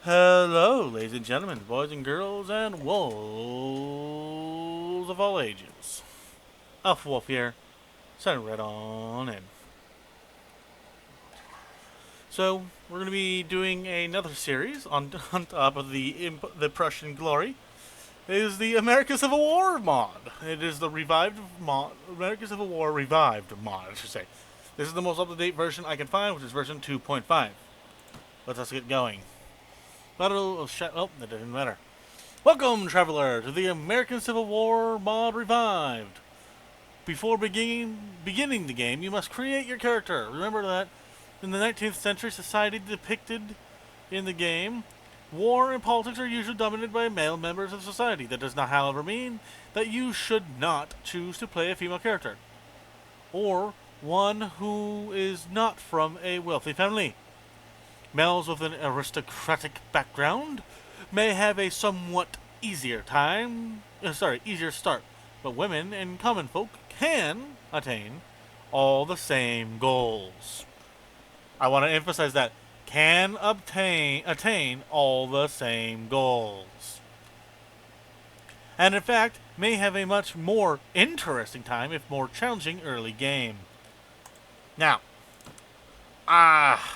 Hello, ladies and gentlemen, boys and girls, and wolves of all ages. Alpha Wolf here, signing right on in. So, we're going to be doing another series on top of the Prussian Glory. It is the American Civil War mod. It is the revived mod, American Civil War revived mod, I should say. This is the most up-to-date version I can find, which is version 2.5. Let's get going. Oh, that didn't matter. Welcome, traveler, to the American Civil War mod revived. Before beginning the game, you must create your character. Remember that in the 19th century society depicted in the game, war and politics are usually dominated by male members of society. That does not, however, mean that you should not choose to play a female character, or one who is not from a wealthy family. Males with an aristocratic background may have a somewhat easier start, but women and common folk can attain all the same goals. I want to emphasize that can attain all the same goals. And in fact, may have a much more interesting time if more challenging early game. Now,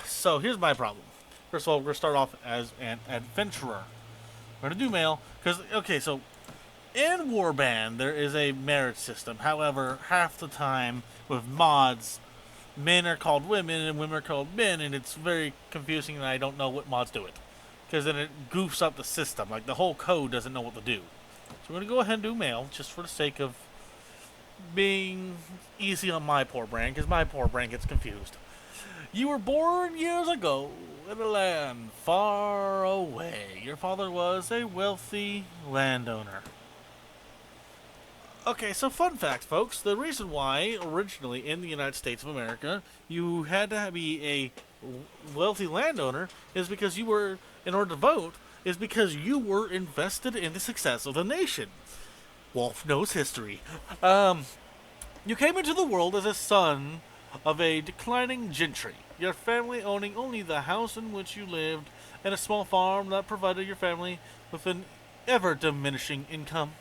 so here's my problem. First of all, we're going to start off as an adventurer. We're going to do male, because, okay, so in Warband, there is a merit system. However, half the time with mods, men are called women and women are called men, and it's very confusing, and I don't know what mods do it. Because then it goofs up the system. Like, the whole code doesn't know what to do. So we're going to go ahead and do male, just for the sake of being easy on my poor brain, because my poor brain gets confused. You were born years ago in a land far away. Your father was a wealthy landowner. Okay, so fun fact, folks. The reason why, originally in the United States of America, you had to be a wealthy landowner is because you were, in order to vote, is because you were invested in the success of the nation. Wolf knows history. You came into the world as a son of a declining gentry, your family owning only the house in which you lived and a small farm that provided your family with an ever-diminishing income.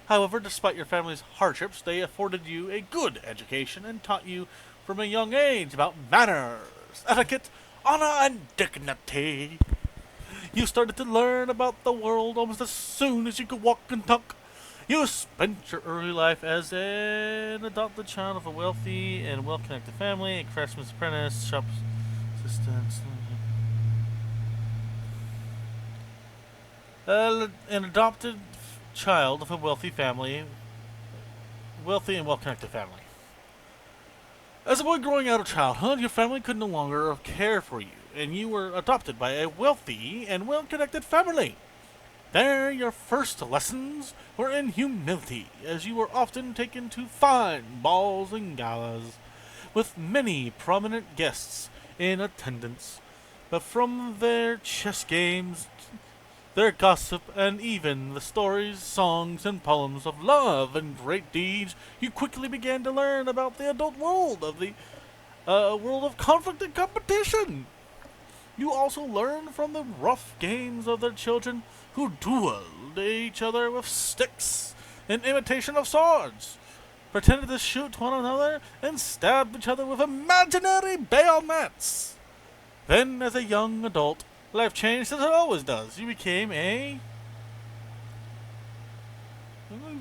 However, despite your family's hardships, they afforded you a good education and taught you from a young age about manners, etiquette, honor, and dignity. You started to learn about the world almost as soon as you could walk and talk. You spent your early life as an adopted child of a wealthy and well-connected family, a craftsman's apprentice, shop assistant, an adopted child of a wealthy and well-connected family. As a boy growing out of childhood, your family could no longer care for you, and you were adopted by a wealthy and well-connected family. There, your first lessons were in humility, as you were often taken to fine balls and galas, with many prominent guests in attendance. But from their chess games, their gossip, and even the stories, songs, and poems of love and great deeds, you quickly began to learn about the adult world of the world of conflict and competition. You also learned from the rough games of their children who dueled each other with sticks in imitation of swords, pretended to shoot one another, and stabbed each other with imaginary bayonets. Then, as a young adult, life changed as it always does. You became I'm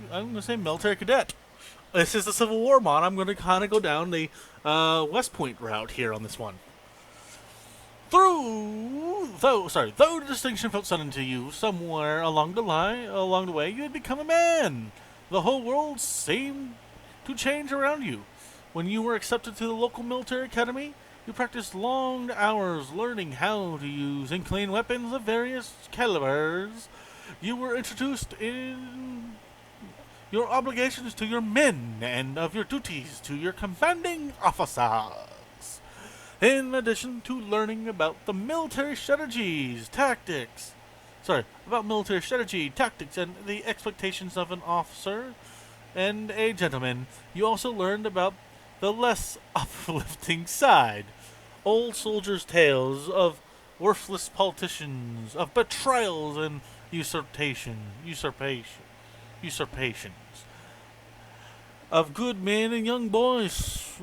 going to say military cadet. This is the Civil War mod. I'm going to kind of go down the West Point route here on this one. Though the distinction felt sudden to you, somewhere along the way, you had become a man. The whole world seemed to change around you. When you were accepted to the local military academy, you practiced long hours learning how to use and clean weapons of various calibers. You were introduced in your obligations to your men and of your duties to your commanding officers. In addition to learning about military strategy, tactics, and the expectations of an officer and a gentleman, you also learned about the less uplifting side. Old soldiers' tales of worthless politicians, of betrayals and usurpations, of good men and young boys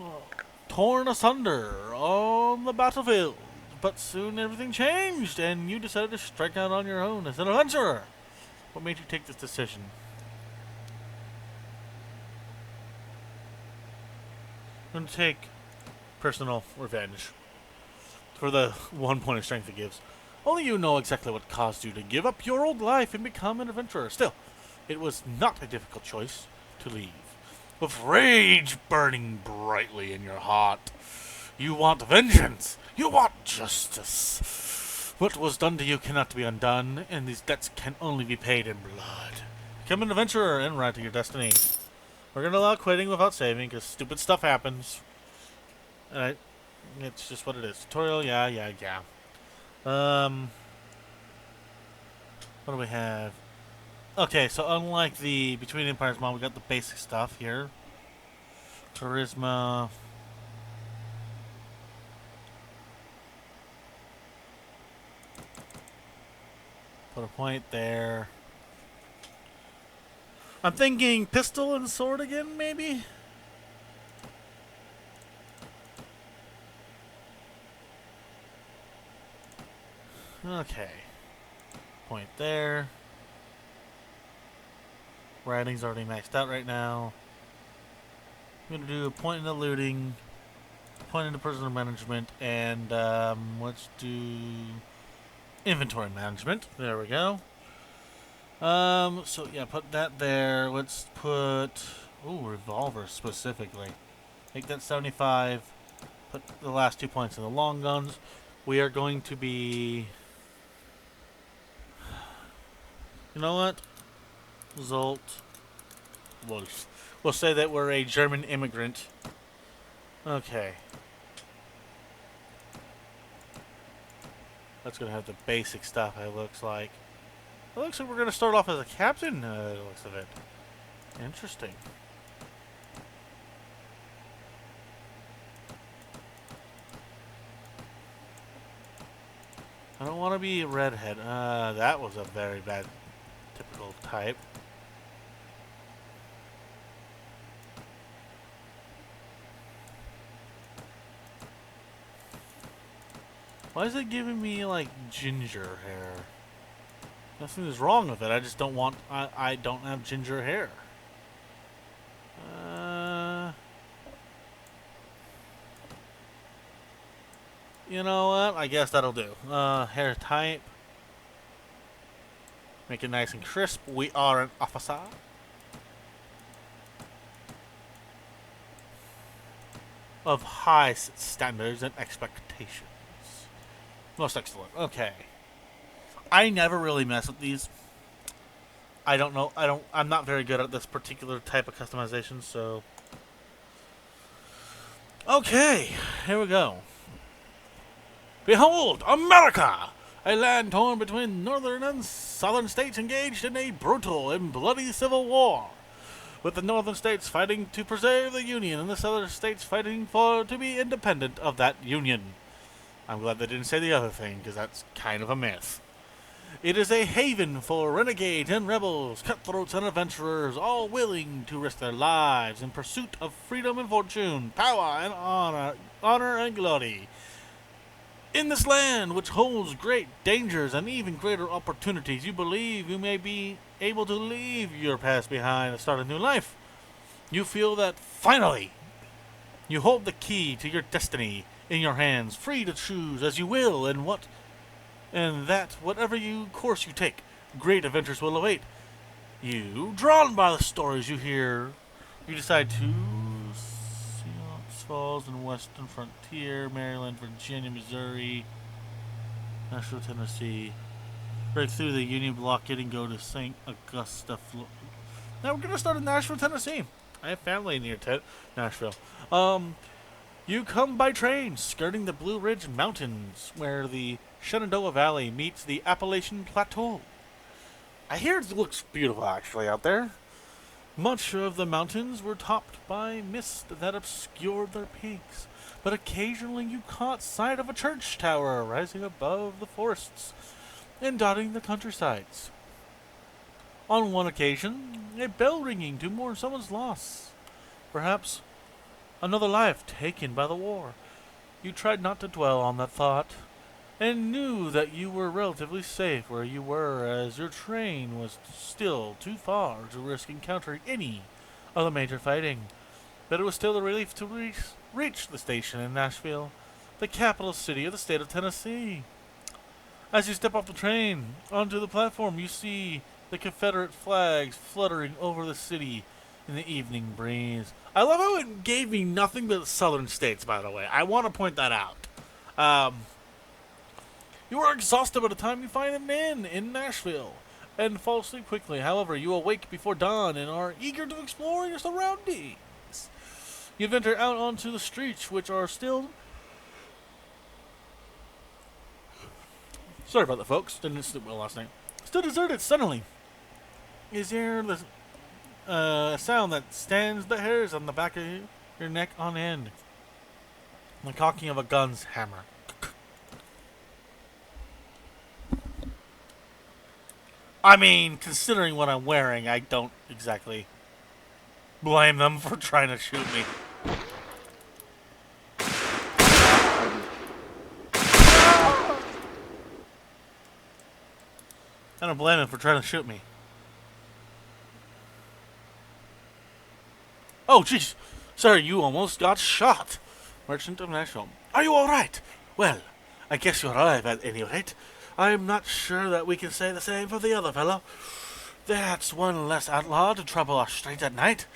torn asunder on the battlefield. But soon everything changed, and you decided to strike out on your own as an adventurer. What made you take this decision? I'm going to take personal revenge for the 1 point of strength it gives. Only you know exactly what caused you to give up your old life and become an adventurer. Still, it was not a difficult choice to leave. With rage burning brightly in your heart, you want vengeance. You want justice. What was done to you cannot be undone, and these debts can only be paid in blood. Become an adventurer and ride to your destiny. We're going to allow quitting without saving, because stupid stuff happens. Alright. It's just what it is. Tutorial, yeah. What do we have? Okay, so unlike the Between Empires mod, we got the basic stuff here. Charisma. Put a point there. I'm thinking pistol and sword again, maybe? Okay. Point there. Writing's already maxed out right now. I'm going to do a point in the looting, point into personal management, and let's do inventory management. There we go. So yeah, put that there. Let's put, revolver specifically. Make that 75. Put the last 2 points in the long guns. We are going to be, you know what? Zolt. We'll say that we're a German immigrant. Okay. That's gonna have the basic stuff, it looks like. It looks like we're gonna start off as a captain, the looks of it. Interesting. I don't want to be a redhead. That was a very bad typical type. Why is it giving me, like, ginger hair? Nothing is wrong with it. I just don't want... I don't have ginger hair. You know what? I guess that'll do. Hair type. Make it nice and crisp. We are an officer. Of high standards and expectations. Most excellent. Okay. I never really mess with these. I don't know. I'm not very good at this particular type of customization, so. Okay. Here we go. Behold, America! A land torn between northern and southern states engaged in a brutal and bloody civil war, with the northern states fighting to preserve the Union and the southern states fighting to be independent of that Union. I'm glad they didn't say the other thing, because that's kind of a myth. It is a haven for renegades and rebels, cutthroats and adventurers, all willing to risk their lives in pursuit of freedom and fortune, power and honor and glory. In this land, which holds great dangers and even greater opportunities, you believe you may be able to leave your past behind and start a new life. You feel that, finally, you hold the key to your destiny in your hands, free to choose as you will, and that whatever course you take, great adventures will await you. Drawn by the stories you hear, you decide to Falls and Western Frontier, Maryland, Virginia, Missouri, Nashville, Tennessee. Break through the Union blockade and go to St. Augusta, Florida. Now we're gonna start in Nashville, Tennessee. I have family near Nashville. You come by train, skirting the Blue Ridge Mountains, where the Shenandoah Valley meets the Appalachian Plateau. I hear it looks beautiful, actually, out there. Much of the mountains were topped by mist that obscured their peaks, but occasionally you caught sight of a church tower rising above the forests and dotting the countrysides. On one occasion, a bell ringing to mourn someone's loss, perhaps another life taken by the war. You tried not to dwell on that thought, and knew that you were relatively safe where you were, as your train was still too far to risk encountering any of the major fighting. But it was still a relief to reach the station in Nashville, the capital city of the state of Tennessee. As you step off the train onto the platform, you see the Confederate flags fluttering over the city in the evening breeze. I love how it gave me nothing but southern states, by the way. I want to point that out. You are exhausted by the time you find an inn in Nashville and fall asleep quickly. However, you awake before dawn and are eager to explore your surroundings. You venture out onto the streets, which are still... Sorry about that, folks. Didn't sleep well last night. Still deserted suddenly. Is there the sound that stands the hairs on the back of your neck on end? The cocking of a gun's hammer. I mean, considering what I'm wearing, I don't exactly blame them for trying to shoot me. I don't blame him for trying to shoot me. Oh, jeez. Sir, you almost got shot. Merchant of Nashville. Are you all right? Well, I guess you're alive at any rate. I'm not sure that we can say the same for the other fellow. That's one less outlaw to trouble our streets at night.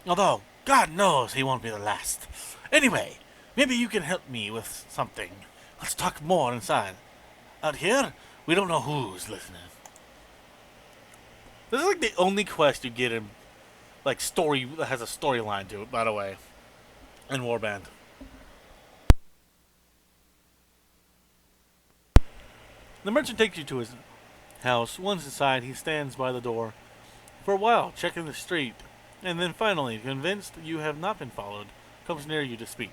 Although, God knows he won't be the last. Anyway, maybe you can help me with something. Let's talk more inside. Out here, we don't know who's listening. This is like the only quest you get in, like, story that has a storyline to it, by the way, in Warband. The merchant takes you to his house. Once inside, he stands by the door for a while, checking the street, and then finally, convinced you have not been followed, comes near you to speak.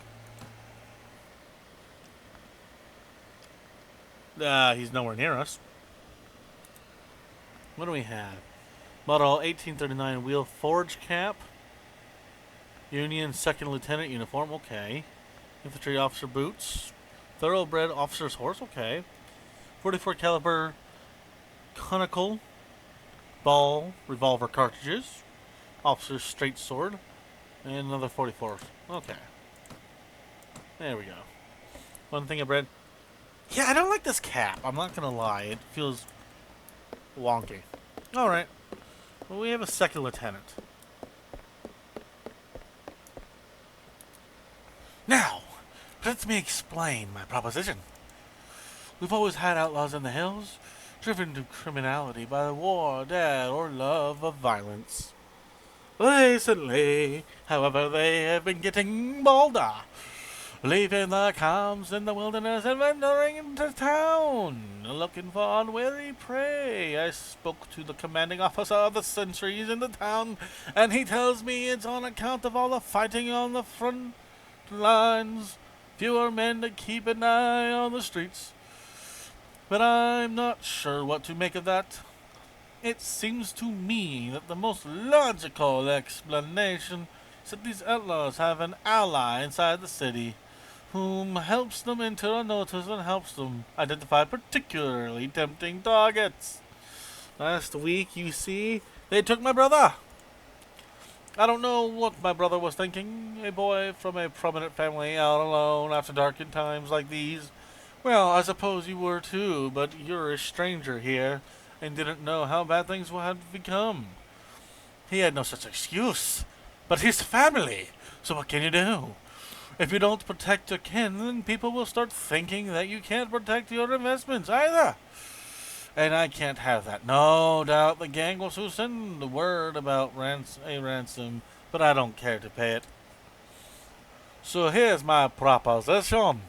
He's nowhere near us. What do we have? Model 1839 wheel forge cap. Union 2nd Lieutenant uniform, okay. Infantry officer boots. Thoroughbred officer's horse, okay. 44 caliber conical ball revolver cartridges. Officer's straight sword. And another 44. Okay. There we go. One thing of bread. Yeah, I don't like this cap. I'm not gonna lie. It feels wonky. Alright. Well, we have a 2nd lieutenant. Now, let me explain my proposition. We've always had outlaws in the hills, driven to criminality by the war, debt, or love of violence. Recently, however, they have been getting bolder, leaving their camps in the wilderness and venturing into town, looking for unwary prey. I spoke to the commanding officer of the sentries in the town, and he tells me it's on account of all the fighting on the front lines, fewer men to keep an eye on the streets. But I'm not sure what to make of that. It seems to me that the most logical explanation is that these outlaws have an ally inside the city, whom helps them enter a notice and helps them identify particularly tempting targets. Last week, you see, they took my brother. I don't know what my brother was thinking. A boy from a prominent family out alone after dark in times like these. Well, I suppose you were too, but you're a stranger here and didn't know how bad things had become. He had no such excuse. But his family. So what can you do? If you don't protect your kin, then people will start thinking that you can't protect your investments either. And I can't have that. No doubt the gang will soon send the word about a ransom, but I don't care to pay it. So here's my proposition.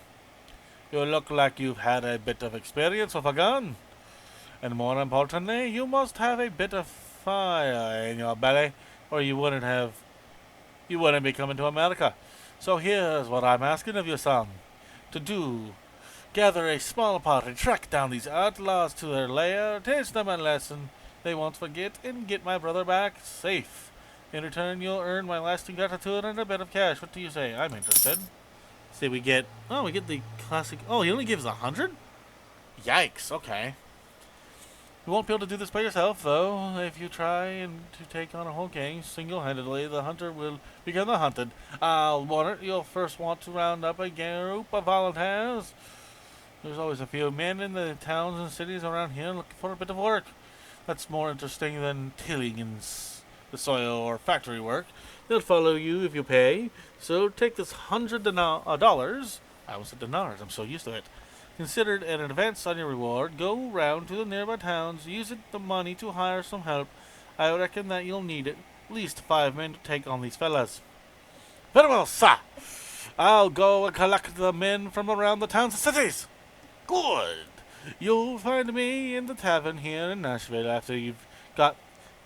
You look like you've had a bit of experience with a gun. And more importantly, you must have a bit of fire in your belly, or you wouldn't be coming to America. So here's what I'm asking of you, son. To do. Gather a small party, track down these outlaws to their lair, teach them a lesson they won't forget, and get my brother back safe. In return, you'll earn my lasting gratitude and a bit of cash. What do you say? I'm interested. See, we get... Oh, we get the classic... Oh, he only gives 100? Yikes, okay. You won't be able to do this by yourself, though. If you try and to take on a whole gang single-handedly, the hunter will become the hunted. I'll warn it, you'll first want to round up a group of volunteers. There's always a few men in the towns and cities around here looking for a bit of work. That's more interesting than tilling in the soil or factory work. They'll follow you if you pay. So take this $100. I almost said dinars, I'm so used to it. Consider it an advance on your reward. Go round to the nearby towns. Use the money to hire some help. I reckon that you'll need at least 5 men to take on these fellas. Very well, sir. I'll go and collect the men from around the towns and cities. Good. You'll find me in the tavern here in Nashville after you've got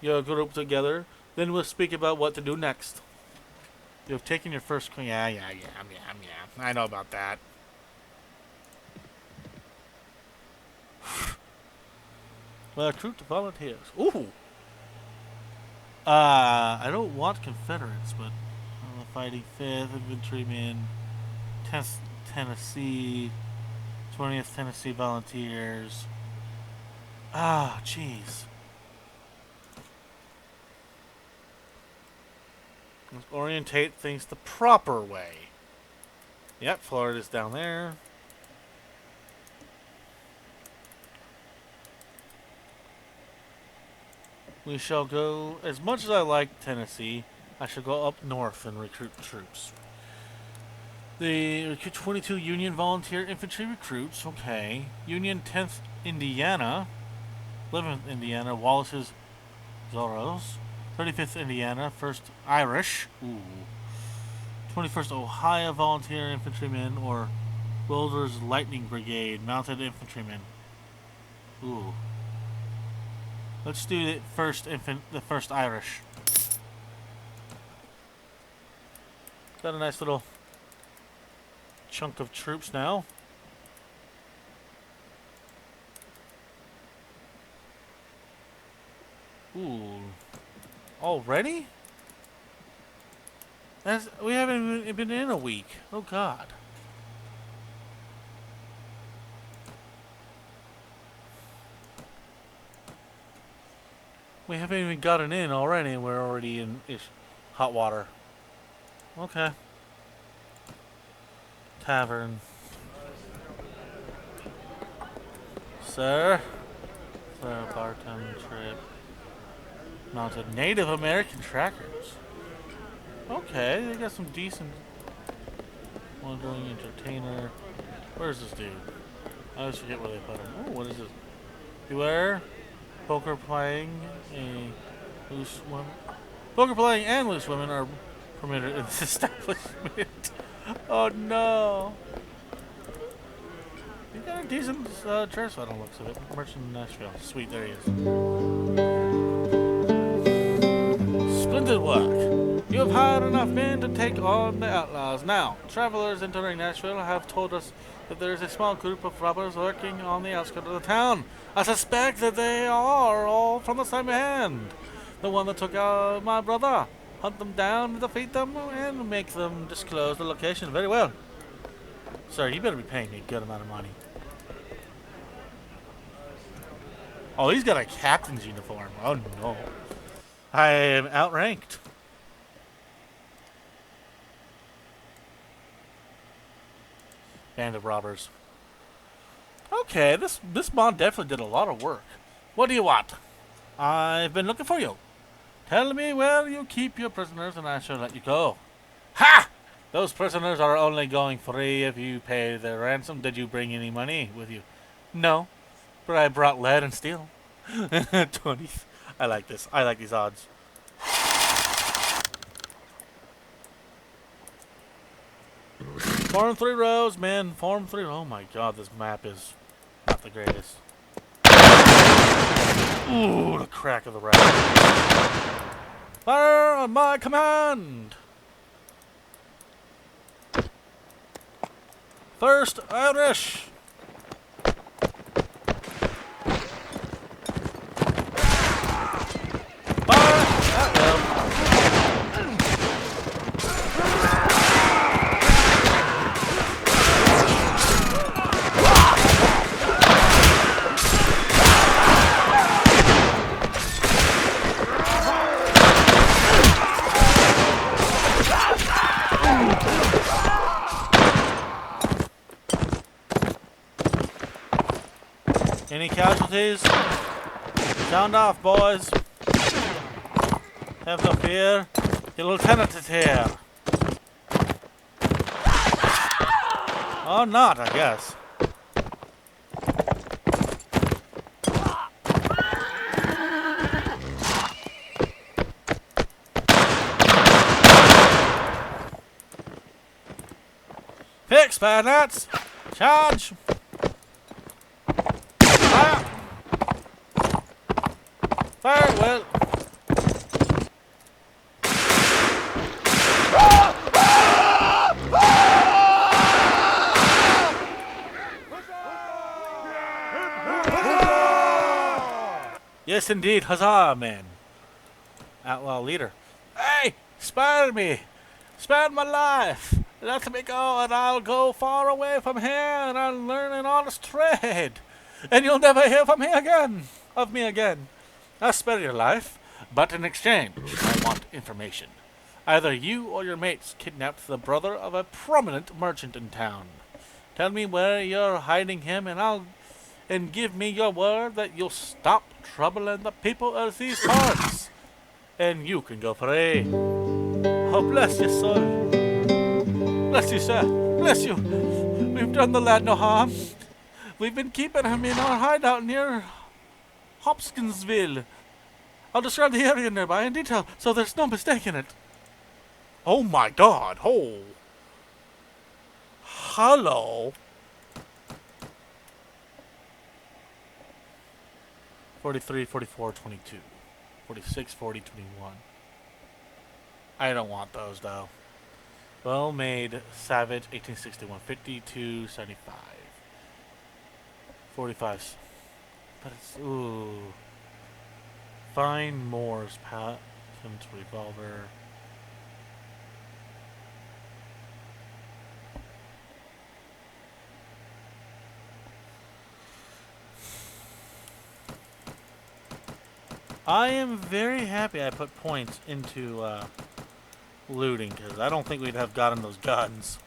your group together. Then we'll speak about what to do next. You've taken your first... Yeah. I know about that. Well, recruit volunteers. Ooh. I don't want Confederates, but I'm fighting 5th Infantrymen, 10th Tennessee, 20th Tennessee Volunteers. Ah, jeez. Let's orientate things the proper way. Yep, Florida's down there. We shall go, as much as I like Tennessee, I shall go up north and recruit troops. The recruit 22 Union Volunteer Infantry recruits, okay. Union 10th Indiana, 11th Indiana, Wallace's Zorros, 35th Indiana, 1st Irish, ooh. 21st Ohio Volunteer Infantrymen, or Wilder's Lightning Brigade, Mounted Infantrymen. Ooh. Let's do the first Irish. Got a nice little chunk of troops now. Ooh. Already? We haven't even been in a week. Oh God. We haven't even gotten in already, and we're already in hot water. Okay. Tavern. Sir? Bartender trip. Mounted Native American trackers. Okay, they got some decent... Wandering entertainer. Where's this dude? I always forget where they put him. Oh, what is this? Beware. Poker playing a loose woman. Poker playing and loose women are permitted in this establishment. Oh no! You got a decent dress on the looks of it. Merchant in Nashville. Sweet, there he is. Splendid work. You have hired enough men to take on the outlaws. Now, travelers entering Nashville have told us that there is a small group of robbers lurking on the outskirts of the town. I suspect that they are all from the same hand. The one that took out my brother. Hunt them down, defeat them, and make them disclose the location. Very well. Sir, you better be paying me a good amount of money. Oh, he's got a captain's uniform. Oh no. I am outranked. Band of robbers. Okay, this mod definitely did a lot of work. What do you want? I've been looking for you. Tell me where you keep your prisoners and I shall let you go. Ha! Those prisoners are only going free if you pay their ransom. Did you bring any money with you? No, but I brought lead and steel. 20. I like this. I like these odds. Form 3 rows, men. Form 3. Oh my god, this map is not the greatest. Ooh, the crack of the rack. Fire on my command! First Irish. Fire at will. Any casualties? Sound off, boys. Have no fear. The lieutenant is here. Or not, I guess. Fix, bayonets! Charge! Fire! Fire at will! Yes, indeed. Huzzah, men. Outlaw leader. Hey! Spare me! Spare my life! Let me go and I'll go far away from here and I'll learn an honest trade. And you'll never hear from me again. Of me again. I'll spare your life, but in exchange, I want information. Either you or your mates kidnapped the brother of a prominent merchant in town. Tell me where you're hiding him and give me your word that you'll stop troubling the people of these parts. And you can go free. Oh, bless your soul. Bless you, sir. Bless you. We've done the lad no harm. We've been keeping him in our hideout near Hopkinsville. I'll describe the area nearby in detail, so there's no mistaking it. Oh my God. Oh. Hello. 43, 44, 22. 46, 40, 21. I don't want those, though. Well made, Savage, 1861, 52, 75. 45. But it's, ooh. Fine Moore's patent revolver. I am very happy I put points into looting, because I don't think we'd have gotten those guns.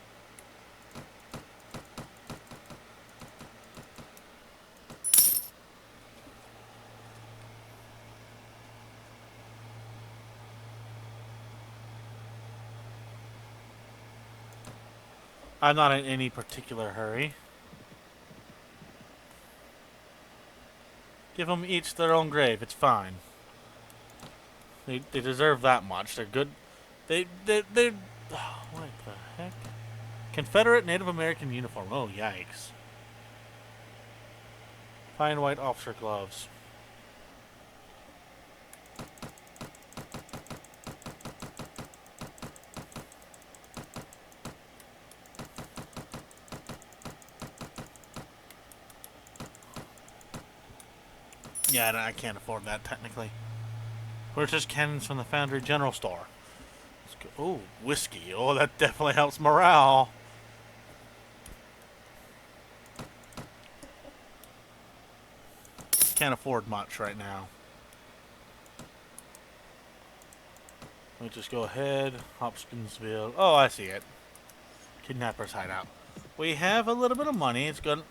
I'm not in any particular hurry. Give them each their own grave, it's fine. They deserve that much. They're good. They're oh, what the heck? Confederate Native American uniform. Oh, yikes. Fine white officer gloves. Yeah, I can't afford that technically. Purchase cannons from the Foundry General Store. Oh, whiskey. Oh, that definitely helps morale. Can't afford much right now. Let me just go ahead. Hopkinsville. Oh, I see it. Kidnapper's hideout. We have a little bit of money. It's good.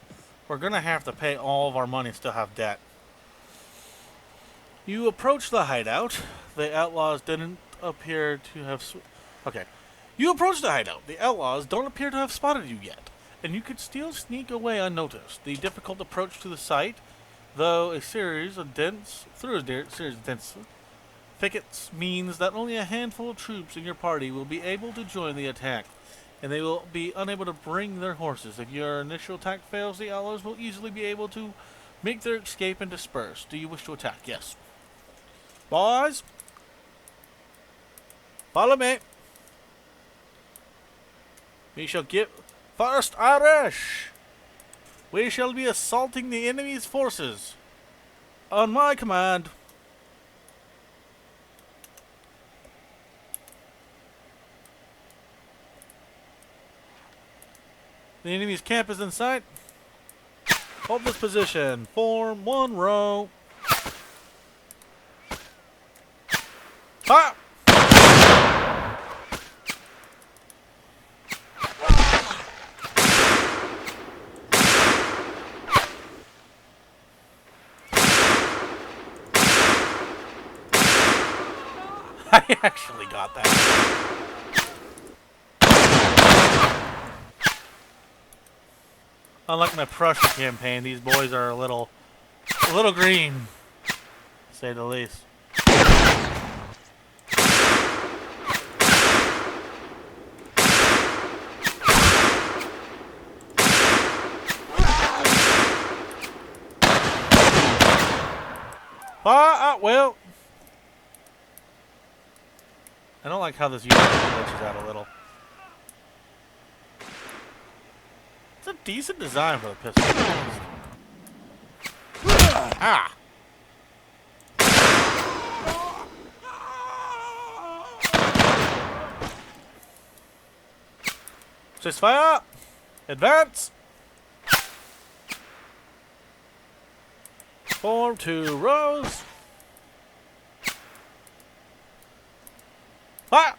We're gonna have to pay all of our money and still have debt. You approach the hideout. The outlaws didn't appear to have... Okay. You approach the hideout. The outlaws don't appear to have spotted you yet, and you could still sneak away unnoticed. The difficult approach to the site, though a series of dense thickets, means that only a handful of troops in your party will be able to join the attack, and they will be unable to bring their horses. If your initial attack fails, the outlaws will easily be able to make their escape and disperse. Do you wish to attack? Yes. Boys, follow me. We shall First Irish! We shall be assaulting the enemy's forces. On my command. The enemy's camp is in sight. Hold this position. Form one row. Fire! I actually got that. Unlike my Prussia campaign, these boys are a little green, to say the least. Well, I don't like how this unit glitches out a little. It's a decent design for the pistol. Ah! Ceasefire! Advance! Form two rows. Fire!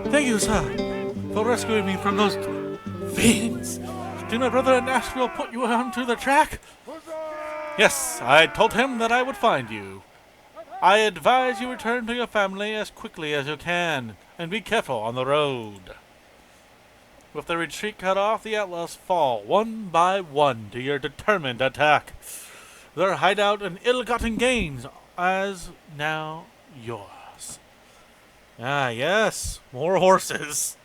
Thank you, sir, for rescuing me from those fiends. Did my brother in Nashville put you onto the track? Yes, I told him that I would find you. I advise you return to your family as quickly as you can, and be careful on the road. With the retreat cut off, the outlaws fall one by one to your determined attack. Their hideout and ill-gotten gains as now yours. Ah, yes. More horses.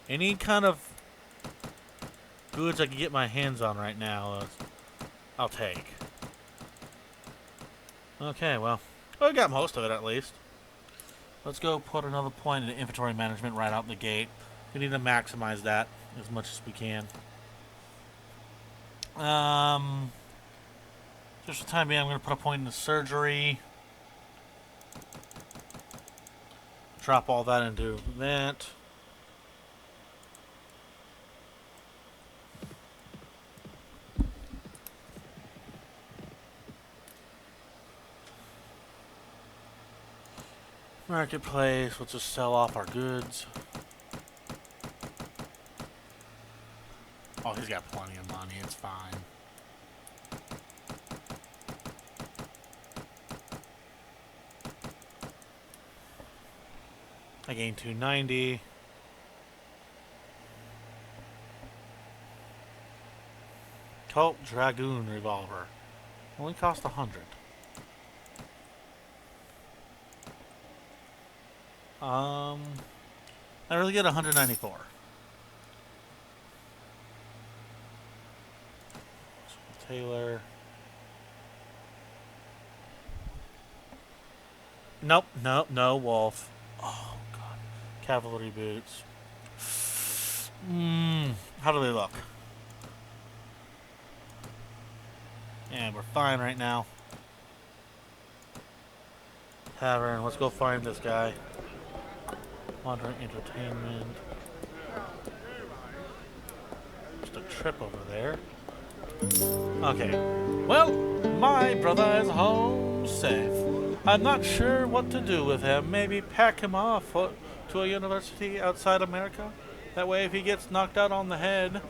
Any kind of goods I can get my hands on right now, I'll take. Okay, well, I got most of it at least. Let's go put another point in inventory management right out the gate. We need to maximize that as much as we can. Just for the time being, I'm going to put a point in the surgery. Drop all that into that. Marketplace, we'll just sell off our goods. Oh, he's got plenty of money, it's fine. I gained 290. Colt Dragoon revolver. Only cost 100. I really get 194. Taylor. Nope, no, Wolf. Oh, God. Cavalry boots. How do they look? Yeah, we're fine right now. Tavern, let's go find this guy. Wandering entertainment. Just a trip over there. Okay. Well, my brother is home safe. I'm not sure what to do with him. Maybe pack him off to a university outside America. That way if he gets knocked out on the head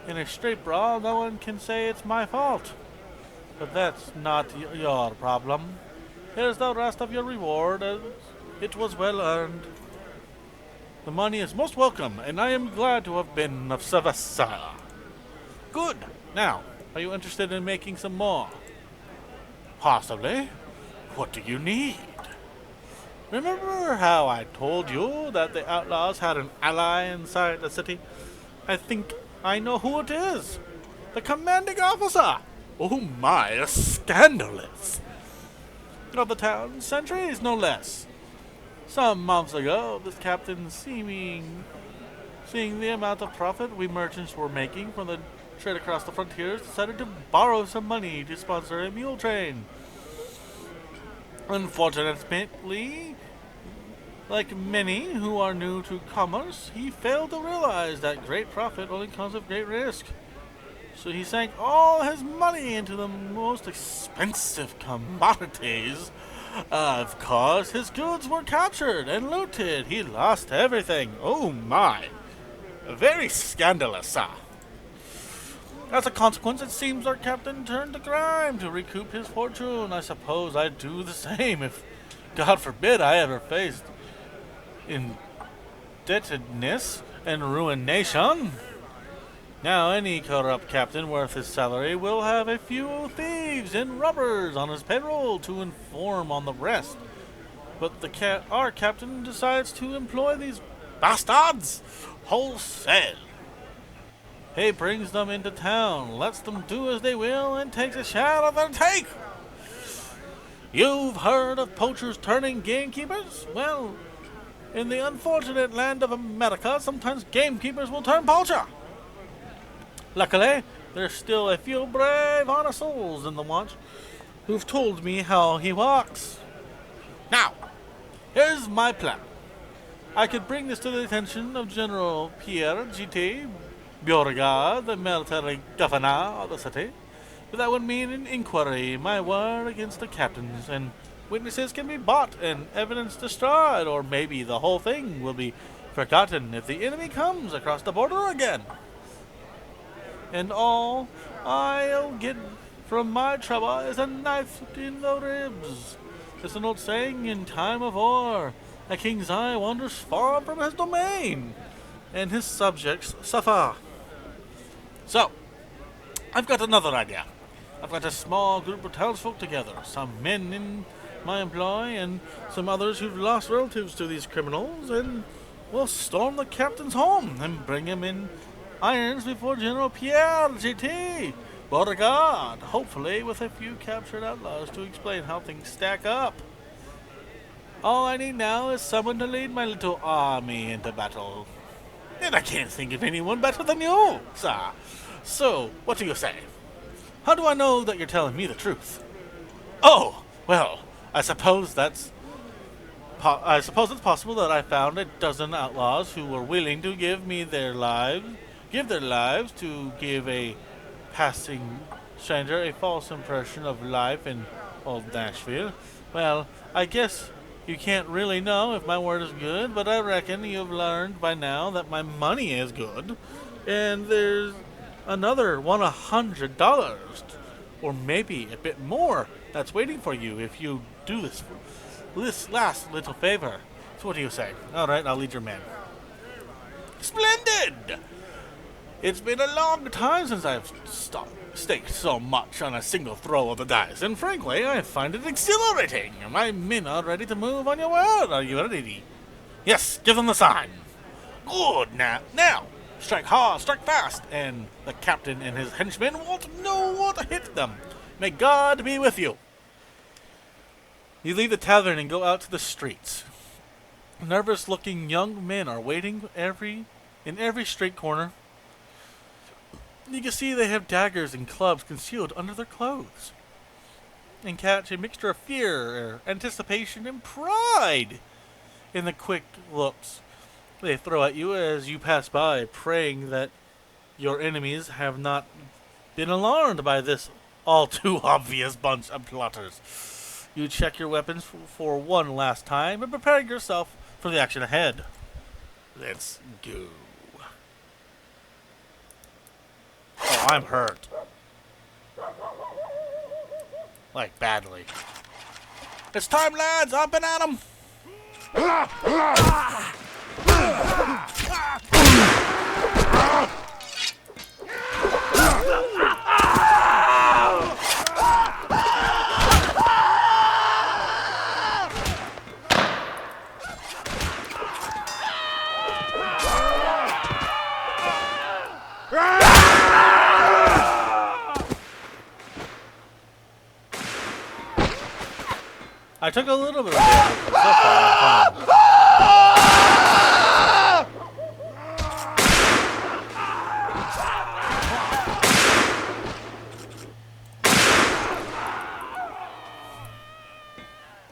in a street brawl, no one can say it's my fault. But that's not your problem. Here's the rest of your reward. It was well earned. The money is most welcome, and I am glad to have been of service. Good. Now, are you interested in making some more? Possibly. What do you need? Remember how I told you that the outlaws had an ally inside the city? I think I know who it is. The commanding officer. Oh my, scandalous. Of the town, centuries no less. Some months ago, this captain, seeing the amount of profit we merchants were making from the trade across the frontiers, decided to borrow some money to sponsor a mule train. Unfortunately, like many who are new to commerce, he failed to realize that great profit only comes with great risk. So he sank all his money into the most expensive commodities. Of course, his goods were captured and looted. He lost everything. Oh my. Very scandalous, As a consequence, it seems our captain turned to crime to recoup his fortune. I suppose I'd do the same if, God forbid, I ever faced indebtedness and ruination. Now, any corrupt captain worth his salary will have a few thieves and robbers on his payroll to inform on the rest. But our captain decides to employ these bastards wholesale. He brings them into town, lets them do as they will, and takes a share of their take. You've heard of poachers turning gamekeepers? Well, in the unfortunate land of America, sometimes gamekeepers will turn poacher. Luckily, there's still a few brave, honest souls in the watch who've told me how he walks. Now, here's my plan. I could bring this to the attention of General Pierre G.T. Beauregard, the military governor of the city. But that would mean an inquiry, my word against the captains, and witnesses can be bought and evidence destroyed, or maybe the whole thing will be forgotten if the enemy comes across the border again. And all I'll get from my trouble is a knife in the ribs. It's an old saying in time of war. A king's eye wanders far from his domain, and his subjects suffer. So, I've got another idea. I've got a small group of townsfolk together, some men in my employ and some others who've lost relatives to these criminals, and we'll storm the captain's home and bring him in irons before General Pierre G.T. Beauregard, hopefully with a few captured outlaws to explain how things stack up. All I need now is someone to lead my little army into battle. And I can't think of anyone better than you, sir. So, what do you say? How do I know that you're telling me the truth? Oh, well, I suppose it's possible that I found a dozen outlaws who were willing to give their lives to give a passing stranger a false impression of life in old Nashville. Well, I guess you can't really know if my word is good, but I reckon you've learned by now that my money is good, and there's another $100, or maybe a bit more, that's waiting for you if you do this last little favor. So what do you say? All right, I'll lead your men. Splendid! It's been a long time since I've staked so much on a single throw of the dice, and frankly, I find it exhilarating. My men are ready to move on your word. Are you ready? Yes, give them the sign. Good. Now, strike hard, strike fast, and the captain and his henchmen won't know what hit them. May God be with you. You leave the tavern and go out to the streets. Nervous-looking young men are waiting in every street corner. You can see they have daggers and clubs concealed under their clothes, and catch a mixture of fear, anticipation, and pride in the quick looks they throw at you as you pass by, praying that your enemies have not been alarmed by this all too obvious bunch of plotters. You check your weapons for one last time and prepare yourself for the action ahead. Let's go. Oh, I'm hurt. Like, badly. It's time, lads! Up and at 'em! I took a little bit of damage, but so far I'm fine.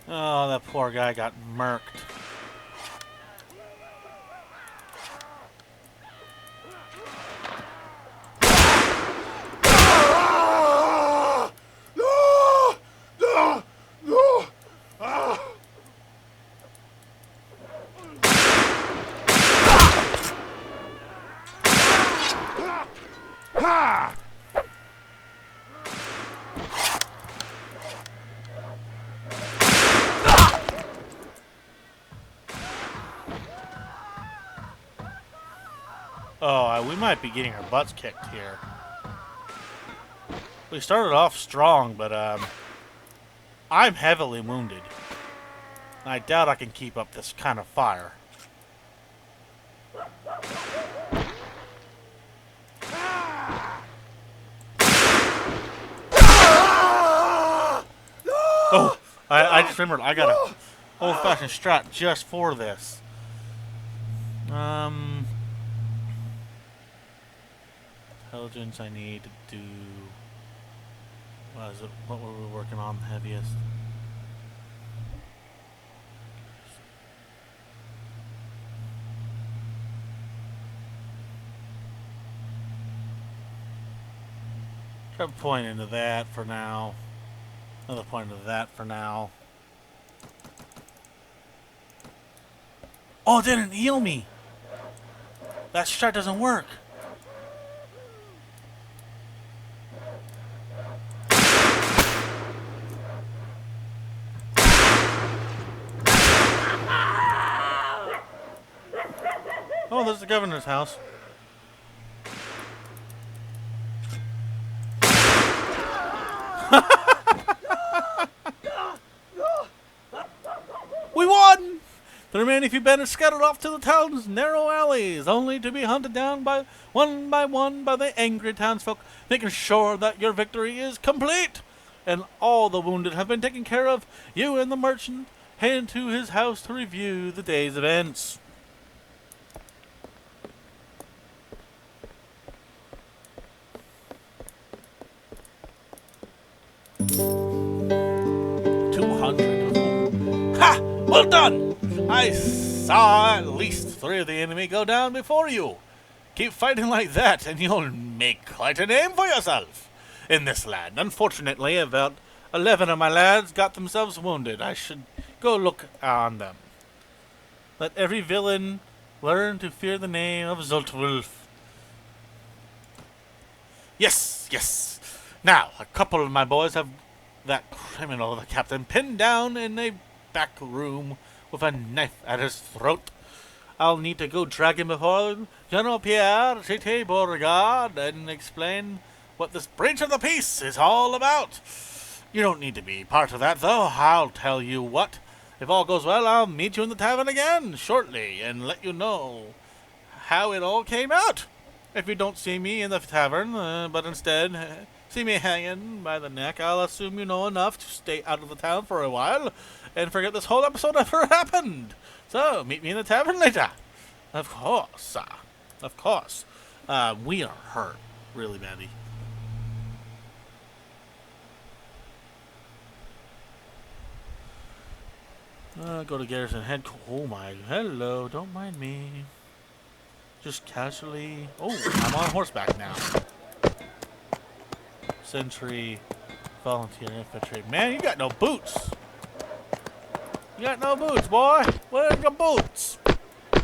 Oh, that poor guy got murked. Oh, we might be getting our butts kicked here. We started off strong, but I'm heavily wounded. I doubt I can keep up this kind of fire. Oh, I just remembered I got a old-fashioned strat just for this. Intelligence I need to do. What is it? What were we working on heaviest? Try to point into that for now. Another point into that for now. Oh, it didn't heal me! That strat doesn't work! Oh, there's the governor's house. We won! The remaining few bandits scattered off to the town's narrow alleys, only to be hunted down by one by the angry townsfolk, making sure that your victory is complete. And all the wounded have been taken care of. You and the merchant head to his house to review the day's events. Ha! Well done! I saw at least 3 of the enemy go down before you. Keep fighting like that, and you'll make quite a name for yourself in this land. Unfortunately, about 11 of my lads got themselves wounded. I should go look on them. Let every villain learn to fear the name of Zoltwulf. Yes, yes. Now, a couple of my boys have that criminal, the captain, pinned down in a back room with a knife at his throat. I'll need to go drag him before General Pierre J.T. Beauregard and explain what this breach of the peace is all about. You don't need to be part of that, though. I'll tell you what. If all goes well, I'll meet you in the tavern again shortly and let you know how it all came out. If you don't see me in the tavern, but instead see me hanging by the neck, I'll assume you know enough to stay out of the town for a while and forget this whole episode ever happened. So, meet me in the tavern later. Of course. Of course. We are hurt really badly. Go to Garrison Head. Oh my, hello, don't mind me. Just casually. Oh, I'm on horseback now. Sentry, volunteer infantry. Man, you got no boots. You got no boots, boy. Where are your boots?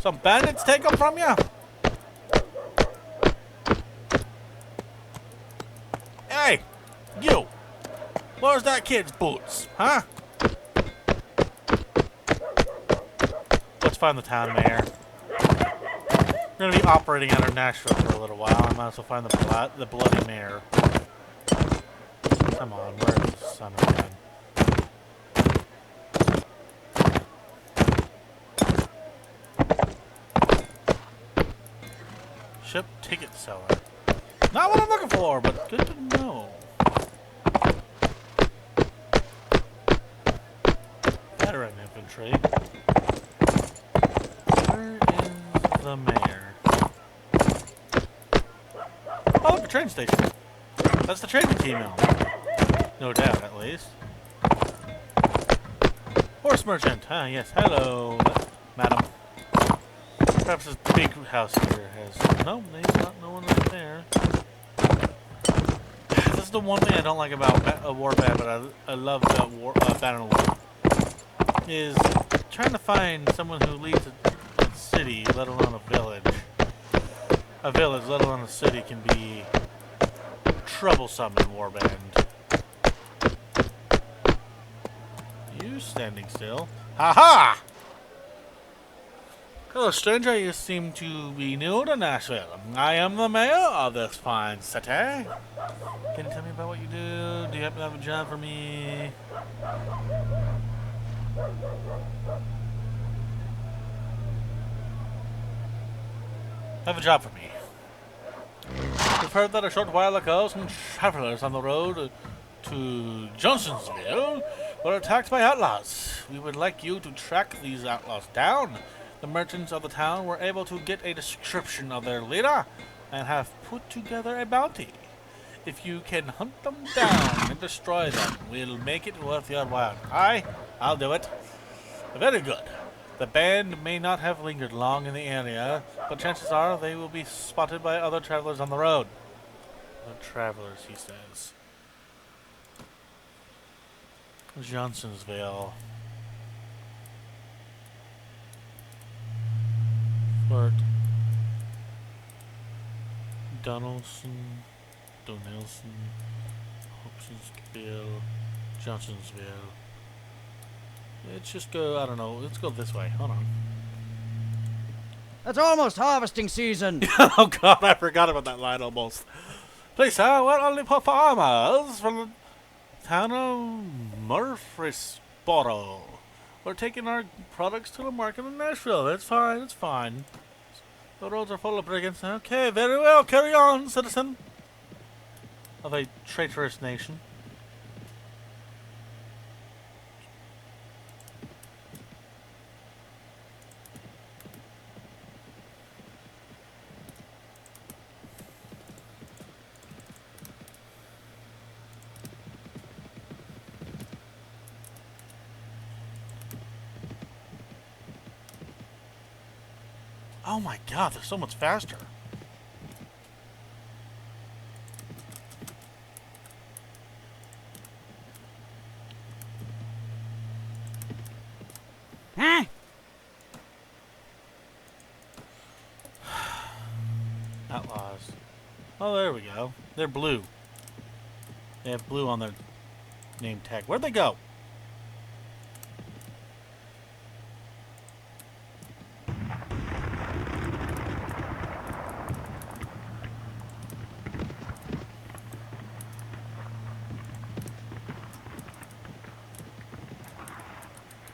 Some bandits take them from you? Hey, you. Where's that kid's boots, huh? Let's find the town mayor. We're gonna be operating out of Nashville for a little while. I might as well find the bloody mare. Come on, where's the son of a gun? Ship ticket seller. Not what I'm looking for, but good to know. Veteran infantry. Where is the mayor? Oh, look, the train station. That's the trading team now. No doubt, at least. Horse merchant. Ah, yes. Hello, madam. Perhaps this big house here has... No, there's not no one right there. This is the one thing I don't like about Warband, but I love about Battle War. Is trying to find someone who leads a city, let alone a village. A village, let alone a city, can be troublesome in Warband. You standing still. Ha-ha! Hello, stranger. You seem to be new to Nashville. I am the mayor of this fine city. Can you tell me about what you do? Do you happen to have a job for me? Have a job for me. We've heard that a short while ago some travelers on the road to Johnsonsville were attacked by outlaws. We would like you to track these outlaws down. The merchants of the town were able to get a description of their leader and have put together a bounty. If you can hunt them down and destroy them, we'll make it worth your while. Aye, I'll do it. Very good. The band may not have lingered long in the area, but chances are they will be spotted by other travelers on the road. Other travelers, he says. Johnsonsville. Fort Donaldson, Hobsonsville, Johnsonsville. Let's just go, I don't know, let's go this way. Hold on. It's almost harvesting season. Oh god, I forgot about that line almost. Please, sir, we're only poor farmers from the town of Murfreesboro. We're taking our products to the market in Nashville. It's fine, it's fine. The roads are full of brigands. Okay, very well. Carry on, citizen of a traitorous nation. Oh my god, they're so much faster. Huh? Outlaws. Oh, there we go. They're blue. They have blue on their name tag. Where'd they go?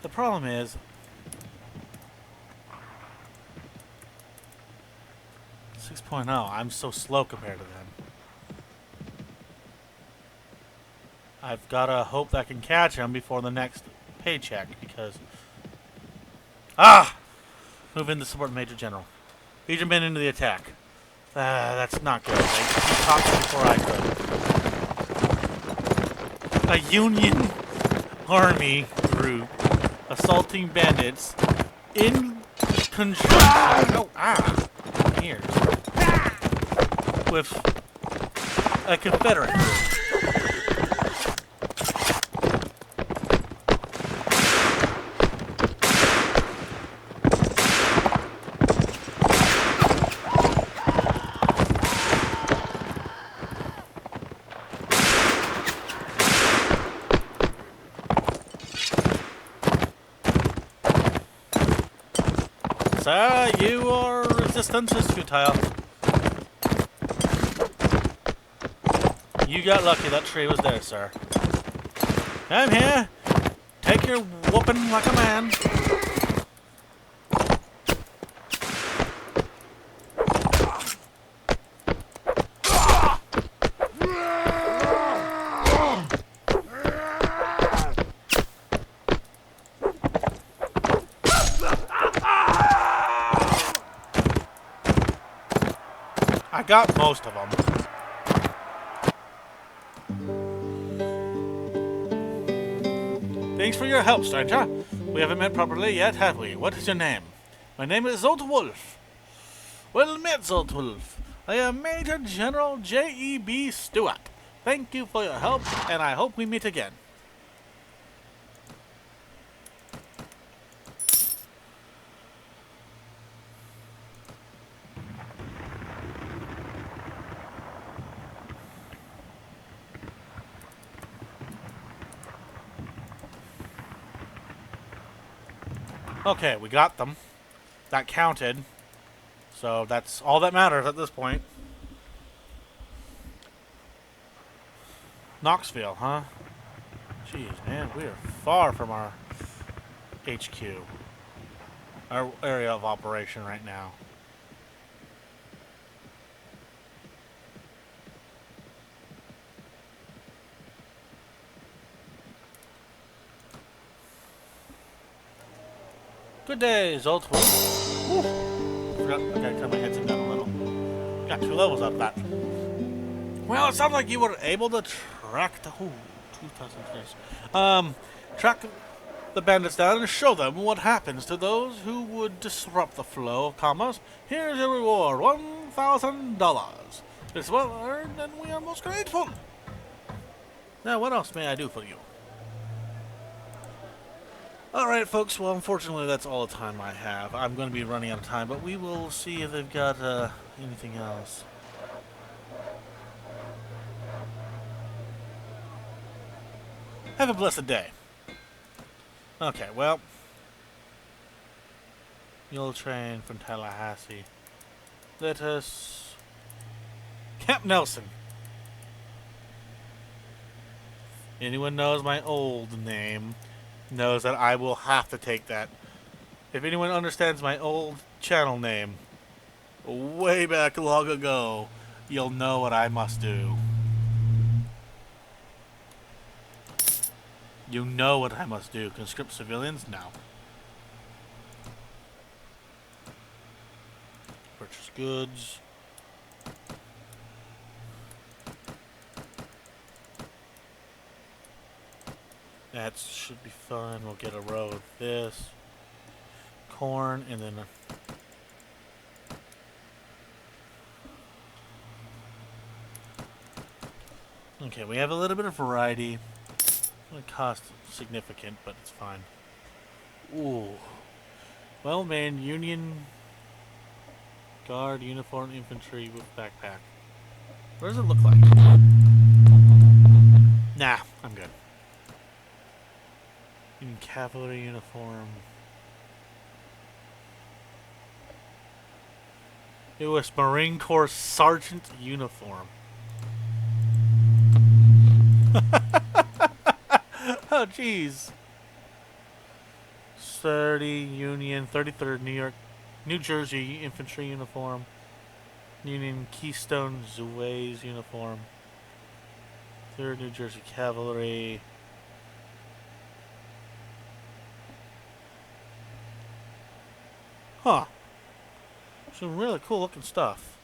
The problem is, I'm so slow compared to them. I've gotta hope that I can catch them before the next paycheck because... Move in to support Major General. Lead your men into the attack. That's not good. They talked before I could. A Union Army group assaulting bandits in conjunction here with a Confederate group. Sir, you are assistance is futile. You got lucky that tree was there, sir. I'm here. Take your whooping like a man. I got most of them. Thanks for your help, stranger. We haven't met properly yet, have we? What is your name? My name is Zolt Wolf. Well met, Zolt Wolf. I am Major General J.E.B. Stewart. Thank you for your help, and I hope we meet again. Okay, we got them. That counted. So that's all that matters at this point. Knoxville, huh? Jeez, man, we are far from our HQ. Our area of operation right now. Good day, Zolt. Forgot, I gotta turn my headset down a little. Got 2 levels out of that. Well, it sounds like you were able to track the 2,000 years. Track the bandits down and show them what happens to those who would disrupt the flow of commerce. Here's your reward, $1,000. It's well earned, and we are most grateful. Now, what else may I do for you? Alright, folks, well, unfortunately, that's all the time I have. I'm going to be running out of time, but we will see if they've got anything else. Have a blessed day. Okay, well, mule train from Tallahassee. Let us... Camp Nelson. Anyone knows my old name knows that I will have to take that. If anyone understands my old channel name, way back long ago, you'll know what I must do. You know what I must do. Conscript civilians? No. Purchase goods. That should be fun. We'll get a row of this. Corn, and then... Okay, we have a little bit of variety. It costs significant, but it's fine. Ooh. Well-manned Union Guard uniform infantry with backpack. What does it look like? Nah, I'm good. Union cavalry uniform. U.S. Marine Corps sergeant uniform. Oh, jeez. 30 Union, 33rd New Jersey infantry uniform. Union Keystone Zouaves uniform. 3rd New Jersey Cavalry. Huh. Some really cool looking stuff.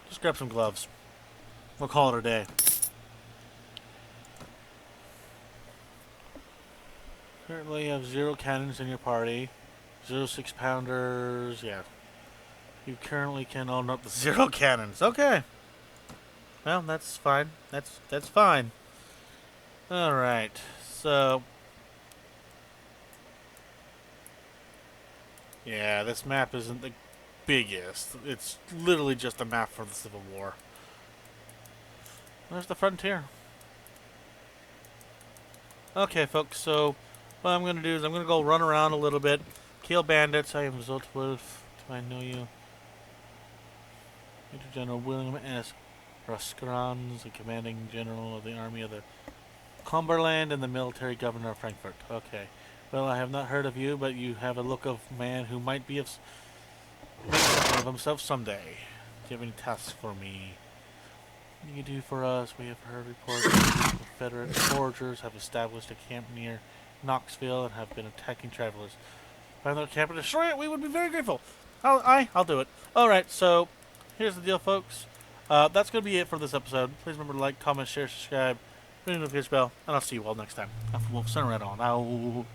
Just grab some gloves. We'll call it a day. Currently you have 0 cannons in your party. 0 6-pounders. Yeah. You currently can own up to 0 cannons. Okay. Well, that's fine. That's fine. Alright. So... yeah, this map isn't the biggest. It's literally just a map for the Civil War. Where's the frontier? Okay, folks, so what I'm going to do is I'm going to go run around a little bit, Kill bandits. I am Zoltwolf. Do I know you? Major General William S. Roscrans, the commanding general of the army of the Cumberland and the military governor of Frankfurt. Okay. Well, I have not heard of you, but you have a look of man who might be of of himself someday. Do you have any tasks for me? What do you do for us? We have heard reports that Confederate foragers have established a camp near Knoxville and have been attacking travelers. Find that camp and destroy it. We would be very grateful. I'll do it. All right. So here's the deal, folks. That's going to be it for this episode. Please remember to like, comment, share, subscribe, ring the notification bell, and I'll see you all next time. Wolf, Center Red on out.